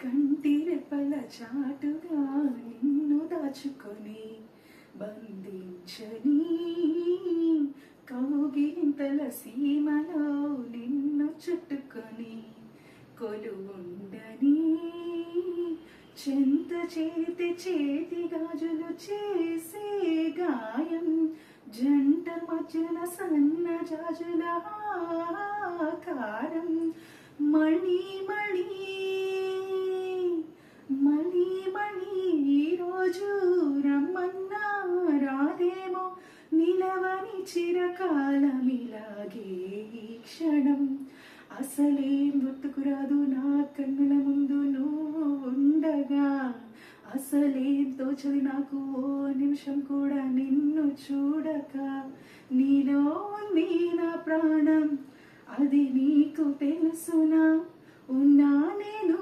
కంటి రెప్పల చాటుగా నిన్ను దాచుకొని బంధించని కౌగిలింతల సీమలో నిన్ను చుట్టుకొని కొలువుండని చెంత చేతి గాజులు చేసే గాయం జంట మధ్యన సన్న జాజుల ఆకారం మణి మణి మణి మణి ఈరోజు రమ్మన్నా రాదేమో నిలవని చిరకాలమిలాగే ఈ క్షణం అసలేం గుర్తుకురాదు నా కన్నుల ముందు నువ్వు ఉండగా అసలేం తోచది నాకు ఓ నిమిషం కూడా నిన్ను చూడక నీలో ఉంది నా ప్రాణం అది నీకు తెలుసునా ఉన్నా నేను